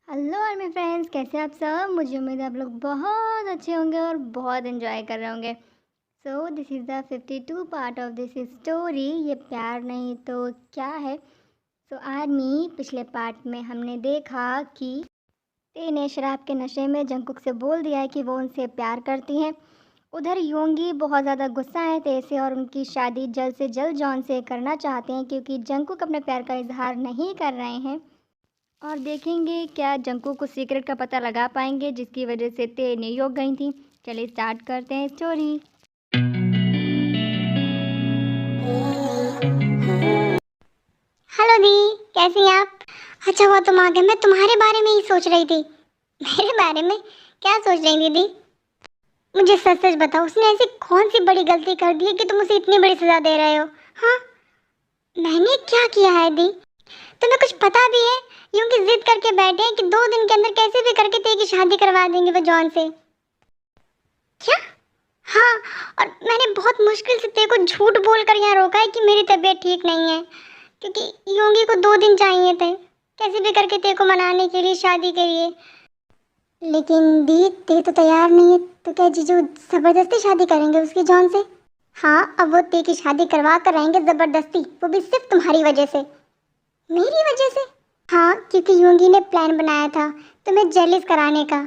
Hello army friends, कैसे आप सब। मुझे उम्मीद है आप लोग बहुत अच्छे होंगे और बहुत एंजॉय कर रहे होंगे। So this is the 52 part of this story. ये प्यार नहीं तो क्या है। सो आर्मी, पिछले पार्ट में हमने देखा कि ते ने शराब के नशे में जंकुक से बोल दिया है कि वो उनसे प्यार करती हैं। उधर योंगी बहुत ज़्यादा गुस्सा है ते से और उनकी शादी जल्द से जल्द जॉन से करना चाहते हैं क्योंकि जंकुक अपने प्यार का इजहार नहीं कर रहे हैं। और देखेंगे क्या जंकुक को सीक्रेट का पता लगा पाएंगे जिसकी वजह से ते न्यूयॉर्क गई थी। चलिए स्टार्ट करते हैं स्टोरी। हेलो दी, कैसी हैं आप? अच्छा हुआ तुम आ गए। मैं तुम्हारे बारे में ही सोच रही थी। मेरे बारे में क्या सोच रही थी दी? मुझे सच सच बताओ, उसने ऐसी कौन सी बड़ी गलती कर दी है कि तुम उसे इतनी बड़ी सजा दे रहे हो? हाँ, मैंने क्या किया है दी? तुम्हें कुछ पता भी है? यूं कि जिद करके बैठे हैं कि 2 दिन के अंदर कैसे भी करके तेरी की शादी करवा देंगे वो जॉन से। क्या? हाँ, और मैंने बहुत मुश्किल से तेरे को झूठ बोल कर यहाँ रोका है कि मेरी तबीयत ठीक नहीं है, क्योंकि योंगी को 2 दिन चाहिए थे कैसे भी करके तेरे को मनाने के लिए, शादी के लिए। लेकिन दी, ते तो तैयार नहीं है, तो क्या जीजू जबरदस्ती शादी करेंगे उसकी जॉन से? हाँ, अब वो ते की शादी करवा कर रहेंगे जबरदस्ती, वो भी सिर्फ तुम्हारी वजह से। मेरी वजह से? हाँ, क्योंकि योंगी ने प्लान बनाया था तुम्हें जेलिस कराने का।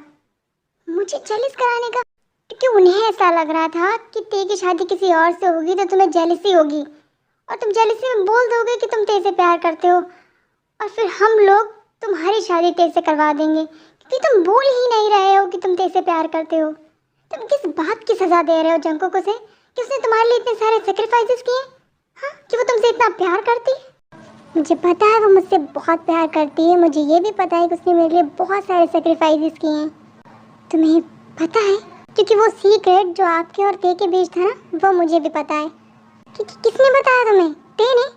मुझे जेलिस कराने का? क्योंकि उन्हें ऐसा लग रहा था कि ते की शादी किसी और से होगी तो तुम्हें जेलिसी होगी, और तुम जेलिसी में बोल दोगे कि तुम ते से प्यार करते हो, और फिर हम लोग तुम्हारी शादी ते से करवा देंगे क्योंकि तुम बोल ही नहीं रहे हो कि तुम ते से प्यार करते हो। तुम किस बात की सजा दे रहे हो जंकुक को से कि उसने तुम्हारे लिए इतने सारे सेक्रीफाइसेस किए? हाँ, कि वो तुमसे इतना प्यार करती है? मुझे पता है वो मुझसे बहुत प्यार करती है। मुझे ये भी पता है कि उसने मेरे लिए बहुत सारे सेक्रीफाइसेस किए हैं। तुम्हें पता है? क्योंकि वो सीक्रेट जो आपके और ते के बीच था ना, वो मुझे भी पता है। किसने बताया तुम्हें? ते ने?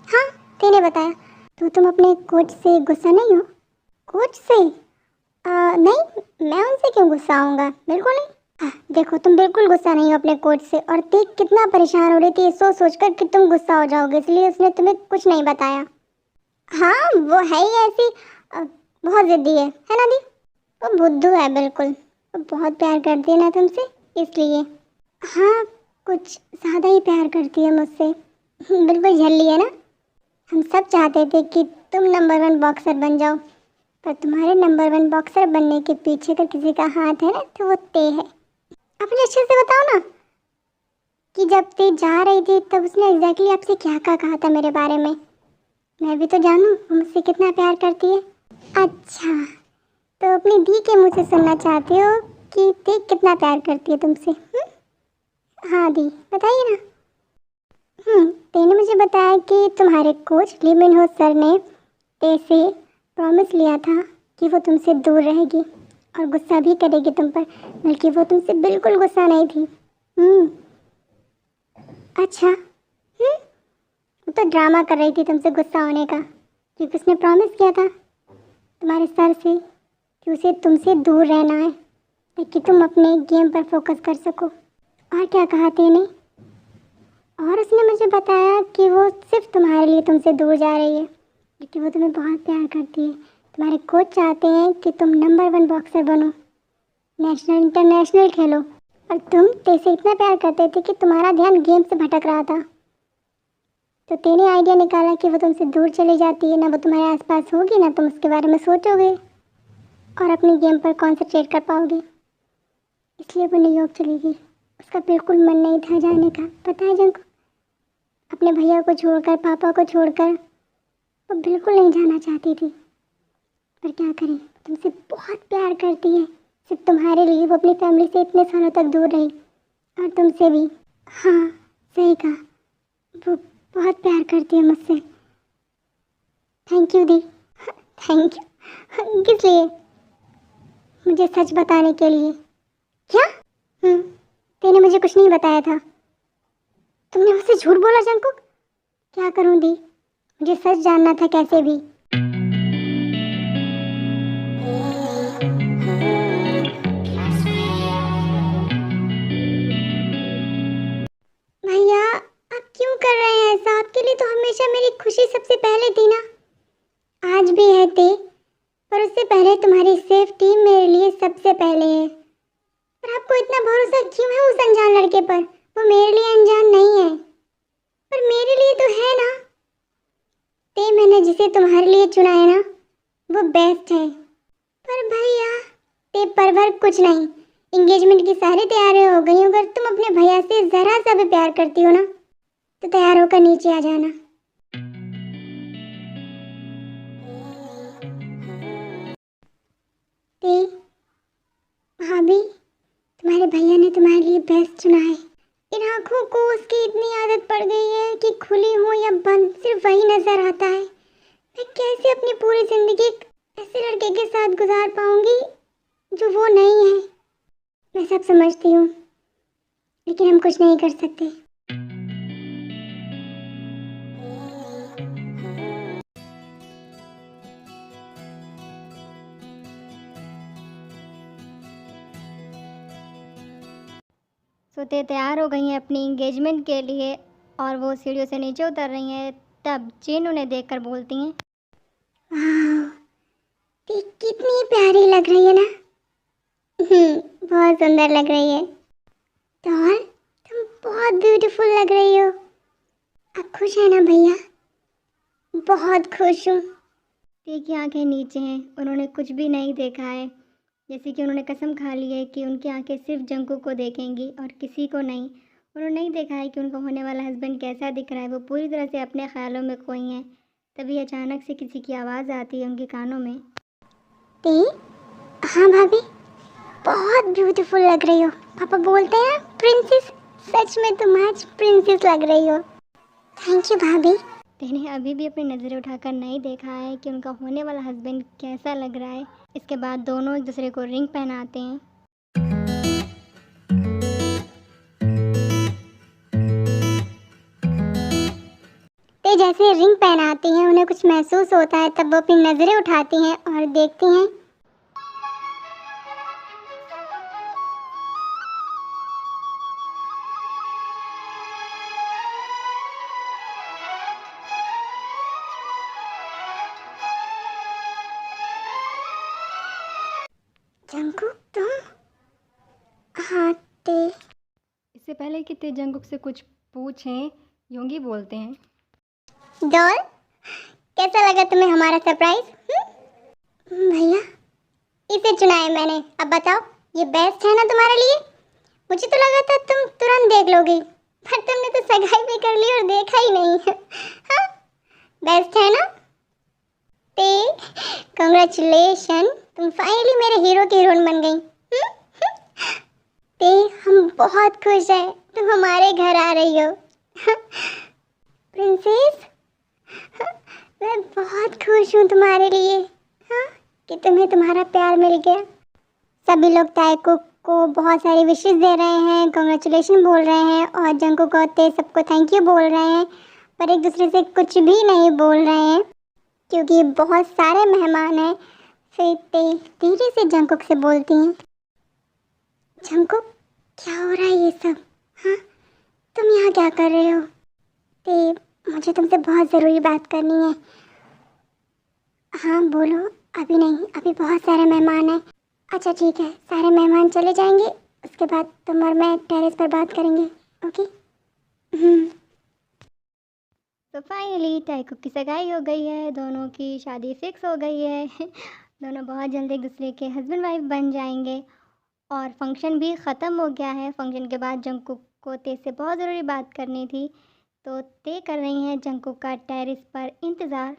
हाँ, ते ने बताया। तो तुम अपने कोच से गुस्सा नहीं हो? कोच से? नहीं, मैं उनसे क्यों गुस्सा आऊँगा, बिल्कुल नहीं। देखो, तुम बिल्कुल गुस्सा नहीं हो अपने कोच से, और ते कितना परेशान हो रही थी सोच सोच कर कि तुम गुस्सा हो जाओगे, इसलिए उसने तुम्हें कुछ नहीं बताया। हाँ, वो है ही ऐसी, बहुत जिद्दी है ना दी? वो बुद्धू है बिल्कुल। वो बहुत प्यार करती है ना तुमसे, इसलिए। हाँ, कुछ ज़्यादा ही प्यार करती है मुझसे। बिल्कुल झल्ली है ना। हम सब चाहते थे कि तुम नंबर 1 बॉक्सर बन जाओ, पर तुम्हारे नंबर 1 बॉक्सर बनने के पीछे का किसी का हाथ है ना, तो वो ते है। आप मुझे अच्छे से बताओ ना कि जब ते जा रही थी तब उसने एग्जैक्टली आपसे क्या क्या कहा था मेरे बारे में। मैं भी तो जानूं वो मुझसे कितना प्यार करती है। अच्छा, तो अपनी दी के मुँह से सुनना चाहते हो कि ते कितना प्यार करती है तुमसे? हाँ दी, बताइए ना। तेने मुझे बताया कि तुम्हारे कोच ली मिन हो सर ने ते से प्रॉमिस लिया था कि वो तुमसे दूर रहेगी और गुस्सा भी करेगी तुम पर, बल्कि वो तुमसे बिल्कुल गुस्सा नहीं थी। अच्छा। वो तो ड्रामा कर रही थी तुमसे गुस्सा होने का, क्योंकि उसने प्रॉमिस किया था तुम्हारे सर से कि उसे तुमसे दूर रहना है ताकि तुम अपने गेम पर फोकस कर सको। और क्या कहा तेने? और उसने मुझे बताया कि वो सिर्फ तुम्हारे लिए तुमसे दूर जा रही है, क्योंकि वो तुम्हें बहुत प्यार करती है। तुम्हारे कोच चाहते हैं कि तुम नंबर 1 बॉक्सर बनो, नेशनल इंटरनेशनल खेलो, और तुम ते से इतना प्यार करते थे कि तुम्हारा ध्यान गेम से भटक रहा था। तो तेने आइडिया निकाला कि वो तुमसे दूर चली जाती है, ना वो तुम्हारे आसपास होगी, ना तुम उसके बारे में सोचोगे और अपनी गेम पर कॉन्सेंट्रेट कर पाओगे, इसलिए वो न्यूयॉर्क चली गई। उसका बिल्कुल मन नहीं था जाने का, पता है जंक? अपने भैया को छोड़कर, पापा को छोड़कर वो बिल्कुल नहीं जाना चाहती थी, पर क्या करें, तुमसे बहुत प्यार करती है। सिर्फ तुम्हारे लिए वो अपनी फैमिली से इतने सालों तक दूर रही, और तुमसे भी। हाँ, सही कहा, वो बहुत प्यार करती है मुझसे। Thank you the. Thank you किस लिए? मुझे सच बताने के लिए। क्या? तेने मुझे कुछ नहीं बताया था। तुमने मुझसे झूठ बोला जंकुक? क्या करूं दी, मुझे सच जानना था कैसे भी। भैया, आप क्यों कर रहे हैं ऐसा? आपके लिए तो हमेशा मेरी खुशी सबसे पहले थी ना। आज भी है ते, पर उससे पहले तुम्हारी सेफ्टी मेरे लिए सबसे पहले है। पर आपको इतना भरोसा क्यों है उस अनजान लड़के पर? वो मेरे लिए अनजान नहीं है, पर मेरे लिए तो है ना। ते मैंने जिसे तुम्हारे लिए चुना है ना, वो बेस्ट है। पर भैया, ते परवर कुछ नहीं। एंगेजमेंट की सारी तैयारियां हो गई। अगर तुम अपने भैया से जरा सा भी प्यार करती हो ना, तो तैयार होकर नीचे आ जाना। ते भाभी, तुम्हारे भैया ने तुम्हारे लिए बेस्ट चुना है। इन आँखों को उसकी इतनी आदत पड़ गई है कि खुली हो या बंद सिर्फ वही नजर आता है। मैं कैसे अपनी पूरी जिंदगी ऐसे लड़के के साथ गुजार पाऊंगी जो वो नहीं है। मैं सब समझती हूँ, लेकिन हम कुछ नहीं कर सकते। ते तैयार हो गई हैं अपनी इंगेजमेंट के लिए और वो सीढ़ियों से नीचे उतर रही हैं। तब जिन उन्हें देखकर बोलती हैं, वाह, ये कितनी प्यारी लग रही है ना। बहुत सुंदर लग रही है। डॉल, तुम बहुत ब्यूटीफुल लग रही हो। आप खुश हैं ना भैया? बहुत खुश हूँ। ते की आंखें नीचे हैं। उन्होंने कुछ भी नहीं देखा है, जैसे कि उन्होंने कसम खा ली है कि उनकी आंखें सिर्फ जंकू को देखेंगी और किसी को नहीं। उन्होंने नहीं देखा है कि उनका होने वाला हस्बैंड कैसा दिख रहा है। वो पूरी तरह से अपने ख्यालों में खोई हैं। तभी अचानक से किसी की आवाज़ आती है उनके कानों में। ते, हाँ भाभी, बहुत ब्यूटीफुल लग रही हो। पापा बोलते हैं ना प्रिंसेस, सच में तुम आज प्रिंसेस लग रही हो। थैंक यू भाभी। तेने अभी भी अपनी नज़रें उठाकर नहीं देखा है कि उनका होने वाला हस्बैंड कैसा लग रहा है। इसके बाद दोनों एक दूसरे को रिंग पहनाते हैं। ते जैसे रिंग पहनाती हैं, उन्हें कुछ महसूस होता है। तब वो अपनी नजरें उठाती हैं और देखती हैं। जंकुक, तुम? हाँ ते। इससे पहले कि ते जंगकुक से कुछ पूछें, योंगी बोलते हैं, डॉल, कैसा लगा तुम्हें हमारा सरप्राइज? भैया, इसे चुना है मैंने। अब बताओ, ये बेस्ट है ना तुम्हारे लिए? मुझे तो लगा था तुम तुरंत देख लोगी, पर तुमने तो सगाई भी कर ली और देखा ही नहीं। हाँ, बेस्ट है ना? ते, कांग्रेचुलेशन, तुम फाइनली मेरे हीरो की हीरोइन बन गई। ते, हम बहुत खुश हैं तुम हमारे घर आ रही हो। प्रिंसेस, मैं बहुत खुश हूँ तुम्हारे लिए, हाँ, कि तुम्हें तुम्हारा प्यार मिल गया। सभी लोग ताइकुक को बहुत सारी विशेस दे रहे हैं, कांग्रेचुलेशन बोल रहे हैं और जंकुक और ते सबको थैंक यू बोल रहे हैं, पर एक दूसरे से कुछ भी नहीं बोल रहे हैं क्योंकि बहुत सारे मेहमान हैं। फिर ते धीरे से जंकुक से बोलती हैं, जंकुक, क्या हो रहा है ये सब? हाँ, तुम यहाँ क्या कर रहे हो? ते, मुझे तुमसे बहुत ज़रूरी बात करनी है। हाँ बोलो। अभी नहीं, अभी बहुत सारे मेहमान हैं। अच्छा ठीक है, सारे मेहमान चले जाएंगे, उसके बाद तुम और मैं टेरेस पर बात करेंगे, ओके? तो फाइनली ताइकुक की सगाई हो गई है। दोनों की शादी फिक्स हो गई है। दोनों बहुत जल्द एक दूसरे के हस्बैंड वाइफ बन जाएंगे और फंक्शन भी ख़त्म हो गया है। फंक्शन के बाद जंकुक को ते से बहुत ज़रूरी बात करनी थी, तो ते कर रही हैं जंकुक का टेरेस पर इंतज़ार।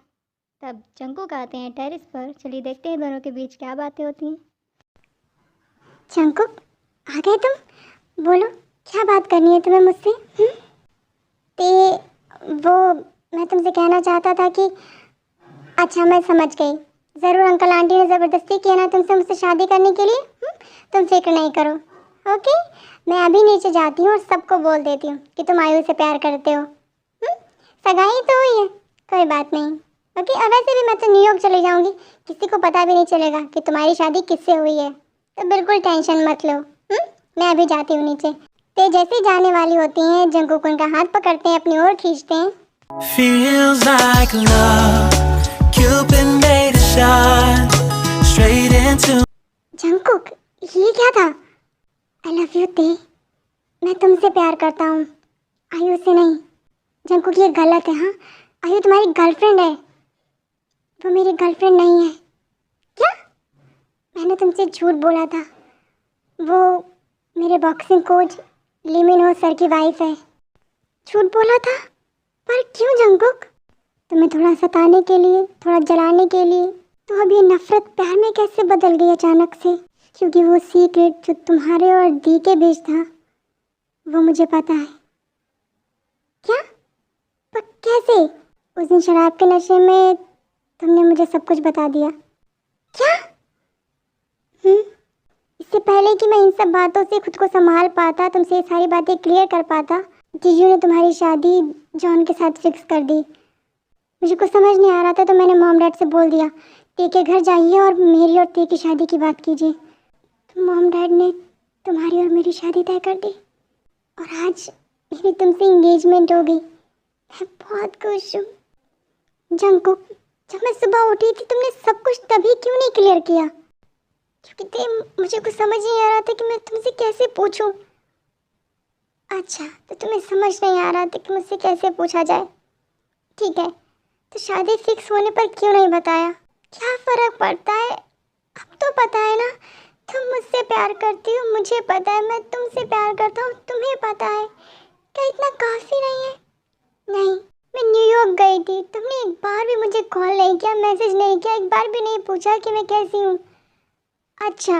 तब जंकुक आते हैं टेरेस पर। चलिए देखते हैं दोनों के बीच क्या बातें होती हैं। जंकुक, आ गए तुम? बोलो, क्या बात करनी है तुम्हें मुझसे? ते, वो मैं तुमसे कहना चाहता था कि अच्छा मैं समझ गई, ज़रूर अंकल आंटी ने ज़बरदस्ती किया ना तुमसे मुझसे शादी करने के लिए। तुम फिक्र नहीं करो, ओके? मैं अभी नीचे जाती हूँ और सबको बोल देती हूँ कि तुम आयु से प्यार करते हो। सगाई तो हुई है, कोई बात नहीं, ओके? और वैसे भी मैं तो न्यूयॉर्क चली जाऊँगी, किसी को पता भी नहीं चलेगा कि तुम्हारी शादी किससे हुई है, तो बिल्कुल टेंशन मत लो। मैं अभी जाती हूँ नीचे। ते जैसे जाने वाली होती हैं, जंकुक उनका हाथ पकड़ते हैं, अपनी ओर खींचते हैं। Feels like love, Cupid made a shot straight Jungkook, ये क्या था? आई लव यू ते, मैं तुमसे प्यार करता हूँ, आयु से नहीं। जंगकुक ये गलत है। हाँ, आयु तुम्हारी गर्लफ्रेंड है, वो मेरी गर्लफ्रेंड नहीं है। क्या? मैंने तुमसे झूठ बोला था। वो मेरे बॉक्सिंग कोच लिमिनो सर की वाइफ है। झूठ बोला था? पर क्यों जंगकुक? तुम्हें थोड़ा सताने के लिए, थोड़ा जलाने के लिए। तो अब ये नफरत प्यार में कैसे बदल गई अचानक से? क्योंकि वो सीक्रेट जो तुम्हारे और दी के बीच था, वो मुझे पता है। क्या? पर कैसे? उस दिन शराब के नशे में तुमने मुझे सब कुछ बता दिया। क्या? इससे पहले कि मैं इन सब बातों से खुद को संभाल पाता, तुमसे ये सारी बातें क्लियर कर पाता, जीजू ने तुम्हारी शादी जॉन के साथ फिक्स कर दी। मुझे कुछ समझ नहीं आ रहा था तो मैंने मॉम डैड से बोल दिया, ते के घर जाइए और मेरी और ते की शादी की बात कीजिए। तो मॉम डैड ने तुम्हारी और मेरी शादी तय कर दी और आज मेरी तुमसे इंगेजमेंट हो गई। मैं बहुत खुश हूँ। जंगकुक, जब मैं सुबह उठी थी तुमने सब कुछ तभी क्यों नहीं क्लियर किया? क्योंकि मुझे कुछ समझ नहीं आ रहा था कि मैं तुमसे कैसे पूछूं। अच्छा, तो तुम्हें समझ नहीं आ रहा था कि मुझसे कैसे पूछा जाए। ठीक है, तो शादी फिक्स होने पर क्यों नहीं बताया? क्या फर्क पड़ता है, अब तो पता है ना। तुम मुझसे प्यार करती हो, मुझे पता है। मैं तुमसे प्यार करता हूँ, तुम्हें पता है। क्या इतना काफी नहीं है? नहीं, मैं न्यूयॉर्क गई थी, तुमने एक बार भी मुझे कॉल नहीं किया, मैसेज नहीं किया, एक बार भी नहीं पूछा कि मैं कैसी हूँ। अच्छा,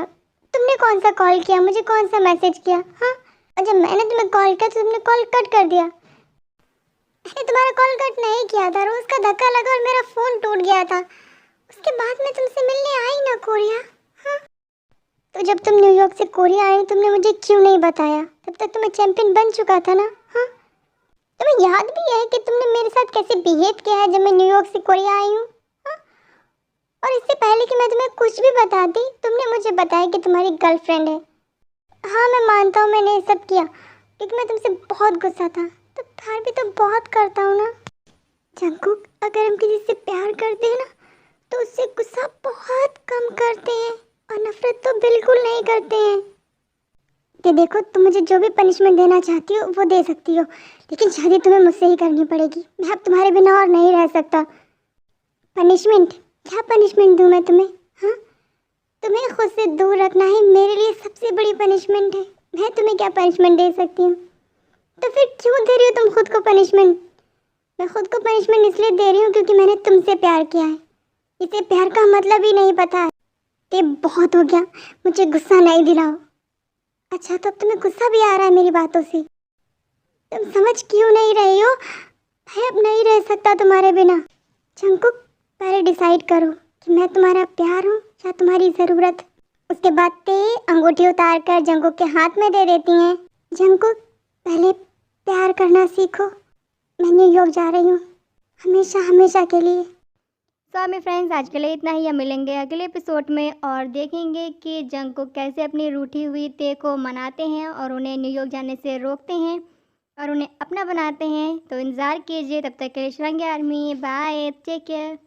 तुमने कौन सा कॉल किया, मुझे कौन सा मैसेज किया? हाँ, और जब मैंने तुम्हें कॉल किया तो तुमने कॉल कट कर दिया। मैंने तुम्हारा कॉल कट नहीं किया था, रोज का धक्का लगा और मेरा फ़ोन टूट गया था। उसके बाद मैं तुमसे मिलने आई ना कोरिया। हाँ, तो जब तुम न्यूयॉर्क से कोरिया आई तुमने मुझे क्यों नहीं बताया? तब तक तुम्हें चैंपियन बन चुका था ना। हाँ, तुम्हें याद भी है कि तुमने मेरे साथ कैसे बिहेव किया है जब मैं न्यूयॉर्क से कोरिया आई हूँ? हाँ, और इससे पहले कि मैं तुम्हें कुछ भी बताती, तुमने मुझे बताया कि तुम्हारी गर्लफ्रेंड है। हाँ, मैं मानता हूँ मैंने ये सब किया क्योंकि मैं तुमसे बहुत गुस्सा था, तो प्यार भी तो बहुत करता हूँ ना। जंगकुक, अगर हम किसी से प्यार करते हैं ना तो उससे गुस्सा बहुत कम करते हैं और नफरत तो बिल्कुल नहीं करते हैं। ये देखो, तुम मुझे जो भी पनिशमेंट देना चाहती हो वो दे सकती हो, लेकिन शादी तुम्हें मुझसे ही करनी पड़ेगी। मैं अब तुम्हारे बिना और नहीं रह सकता। पनिशमेंट? क्या पनिशमेंट दूँ मैं तुम्हें? हाँ, तुम्हें खुद से दूर रखना ही मेरे लिए सबसे बड़ी पनिशमेंट है। मैं तुम्हें क्या पनिशमेंट दे सकती हूँ? तो फिर क्यों दे रही हो तुम खुद को पनिशमेंट? मैं खुद को पनिशमेंट इसलिए दे रही हूँ क्योंकि मैंने तुमसे प्यार किया है। इसे प्यार का मतलब ही नहीं पता है। ये बहुत हो गया, मुझे गुस्सा नहीं दिलाओ। अच्छा, तो अब तुम्हें गुस्सा भी आ रहा है मेरी बातों से? तुम समझ क्यों नहीं रही हो? मैं अब नहीं रह सकता तुम्हारे बिना। जंगकुक, पहले डिसाइड करो कि मैं तुम्हारा प्यार हूँ या तुम्हारी ज़रूरत। उसके बाद ते अंगूठी उतार कर जंगकुक के हाथ में दे देती हैं। जंगकुक, पहले प्यार करना सीखो। मैं न्यूयॉर्क जा रही हूँ, हमेशा हमेशा के लिए। तो मेरे फ्रेंड्स, आज के लिए इतना ही। हम मिलेंगे अगले एपिसोड में और देखेंगे कि जंगकुक कैसे अपनी रूठी हुई ते को मनाते हैं और उन्हें न्यूयॉर्क जाने से रोकते हैं और उन्हें अपना बनाते हैं। तो इंतज़ार कीजिए, तब तक के लिए शिवांगी आर्मी, बाय, टेक केयर।